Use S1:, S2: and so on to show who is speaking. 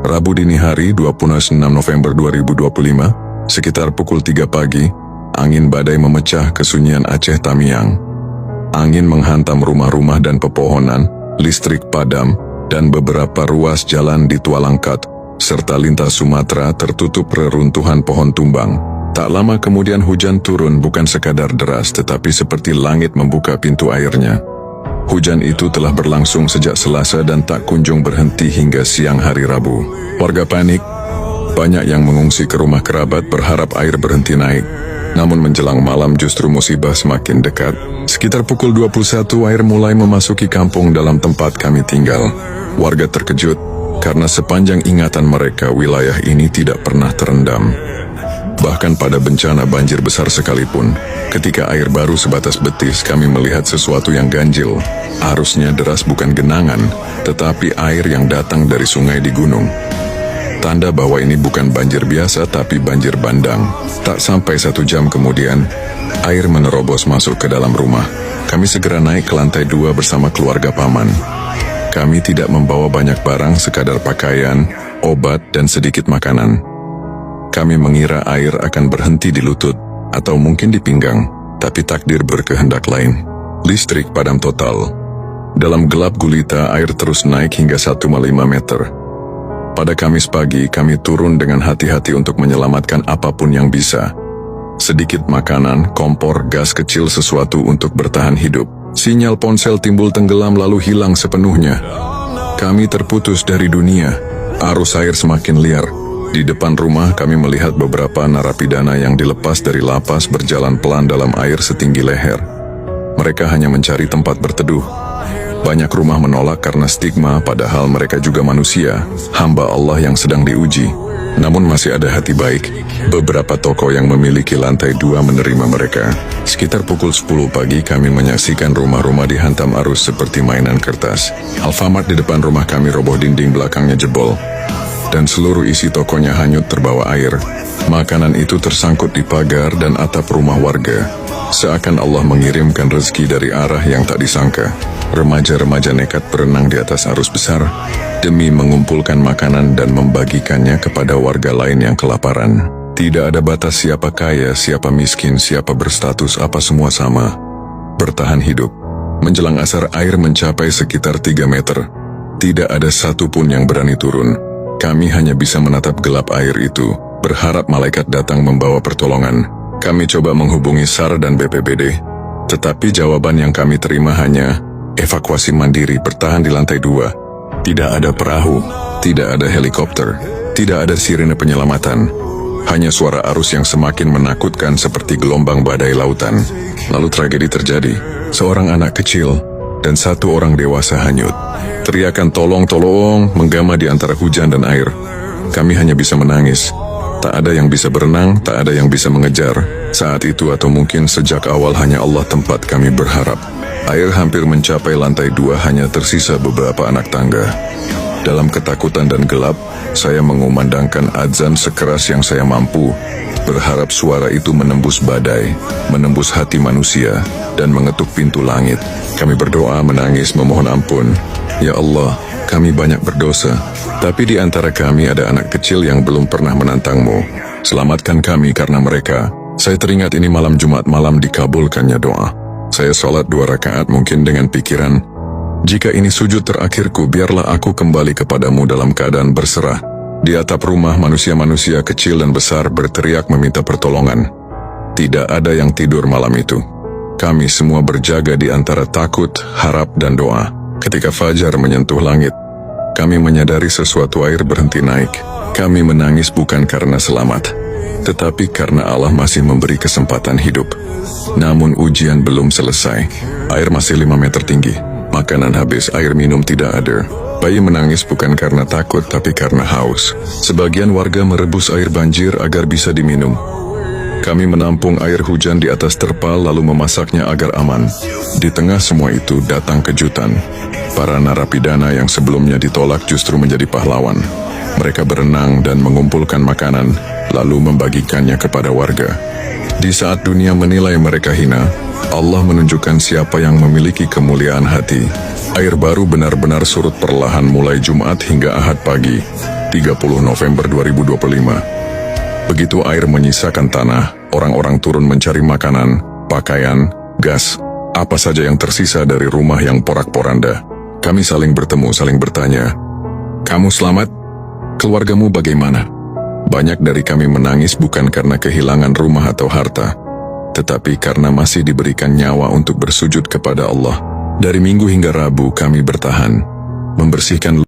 S1: Rabu dini hari 26 November 2025, sekitar pukul 3 pagi, angin badai memecah kesunyian Aceh Tamiang. Angin menghantam rumah-rumah dan pepohonan, listrik padam, dan beberapa ruas jalan di Tualangkat, serta lintas Sumatera tertutup reruntuhan pohon tumbang. Tak lama kemudian hujan turun, bukan sekadar deras tetapi seperti langit membuka pintu airnya. Hujan itu telah berlangsung sejak Selasa dan tak kunjung berhenti hingga siang hari Rabu. Warga panik, banyak yang mengungsi ke rumah kerabat berharap air berhenti naik. Namun menjelang malam justru musibah semakin dekat. Sekitar pukul 21 air mulai memasuki kampung dalam tempat kami tinggal. Warga terkejut karena sepanjang ingatan mereka wilayah ini tidak pernah terendam. Bahkan pada bencana banjir besar sekalipun, ketika air baru sebatas betis, kami melihat sesuatu yang ganjil. Arusnya deras bukan genangan, tetapi air yang datang dari sungai di gunung. Tanda bahwa ini bukan banjir biasa, tapi banjir bandang. Tak sampai 1 jam kemudian, air menerobos masuk ke dalam rumah. Kami segera naik ke lantai 2 bersama keluarga paman. Kami tidak membawa banyak barang, sekadar pakaian, obat, dan sedikit makanan. Kami mengira air akan berhenti di lutut, atau mungkin di pinggang, tapi takdir berkehendak lain. Listrik padam total. Dalam gelap gulita, air terus naik hingga 1,5 meter. Pada Kamis pagi, kami turun dengan hati-hati untuk menyelamatkan apapun yang bisa. Sedikit makanan, kompor, gas kecil, sesuatu untuk bertahan hidup. Sinyal ponsel timbul tenggelam lalu hilang sepenuhnya. Kami terputus dari dunia. Arus air semakin liar. Di depan rumah kami melihat beberapa narapidana yang dilepas dari lapas berjalan pelan dalam air setinggi leher. Mereka hanya mencari tempat berteduh. Banyak rumah menolak karena stigma, padahal mereka juga manusia, hamba Allah yang sedang diuji. Namun masih ada hati baik. Beberapa toko yang memiliki lantai 2 menerima mereka. Sekitar pukul 10 pagi kami menyaksikan rumah-rumah dihantam arus seperti mainan kertas. Alfamart di depan rumah kami roboh, dinding belakangnya jebol, dan seluruh isi tokonya hanyut terbawa air. Makanan itu tersangkut di pagar dan atap rumah warga. Seakan Allah mengirimkan rezeki dari arah yang tak disangka. Remaja-remaja nekat berenang di atas arus besar demi mengumpulkan makanan dan membagikannya kepada warga lain yang kelaparan. Tidak ada batas siapa kaya, siapa miskin, siapa berstatus, apa semua sama. Bertahan hidup. Menjelang asar air mencapai sekitar 3 meter. Tidak ada satupun yang berani turun. Kami hanya bisa menatap gelap air itu, berharap malaikat datang membawa pertolongan. Kami coba menghubungi SAR dan BPBD, tetapi jawaban yang kami terima hanya evakuasi mandiri, bertahan di lantai 2. Tidak ada perahu, tidak ada helikopter, tidak ada sirene penyelamatan. Hanya suara arus yang semakin menakutkan seperti gelombang badai lautan. Lalu tragedi terjadi. Seorang anak kecil dan 1 orang dewasa hanyut. Teriakan tolong, tolong menggema di antara hujan dan air. Kami hanya bisa menangis. Tak ada yang bisa berenang, tak ada yang bisa mengejar. Saat itu atau mungkin sejak awal hanya Allah tempat kami berharap. Air hampir mencapai lantai 2, hanya tersisa beberapa anak tangga. Dalam ketakutan dan gelap, saya mengumandangkan azan sekeras yang saya mampu, berharap suara itu menembus badai, menembus hati manusia, dan mengetuk pintu langit. Kami berdoa, menangis, memohon ampun. Ya Allah, kami banyak berdosa, tapi di antara kami ada anak kecil yang belum pernah menantangmu. Selamatkan kami karena mereka. Saya teringat ini malam Jumat malam dikabulkannya doa. Saya sholat 2 rakaat mungkin dengan pikiran, jika ini sujud terakhirku, biarlah aku kembali kepadamu dalam keadaan berserah. Di atap rumah manusia-manusia kecil dan besar berteriak meminta pertolongan. Tidak ada yang tidur malam itu. Kami semua berjaga di antara takut, harap, dan doa. Ketika fajar menyentuh langit, kami menyadari sesuatu, air berhenti naik. Kami menangis bukan karena selamat, tetapi karena Allah masih memberi kesempatan hidup. Namun ujian belum selesai. Air masih 5 meter tinggi. Makanan habis, air minum tidak ada. Bayi menangis bukan karena takut, tapi karena haus. Sebagian warga merebus air banjir agar bisa diminum. Kami menampung air hujan di atas terpal lalu memasaknya agar aman. Di tengah semua itu datang kejutan. Para narapidana yang sebelumnya ditolak justru menjadi pahlawan. Mereka berenang dan mengumpulkan makanan, lalu membagikannya kepada warga. Di saat dunia menilai mereka hina, Allah menunjukkan siapa yang memiliki kemuliaan hati. Air baru benar-benar surut perlahan mulai Jumat hingga Ahad pagi, 30 November 2025. Begitu air menyisakan tanah, orang-orang turun mencari makanan, pakaian, gas, apa saja yang tersisa dari rumah yang porak-poranda. Kami saling bertemu, saling bertanya, "Kamu selamat? Keluargamu bagaimana?" Banyak dari kami menangis bukan karena kehilangan rumah atau harta, tetapi karena masih diberikan nyawa untuk bersujud kepada Allah. Dari Minggu hingga Rabu kami bertahan, membersihkan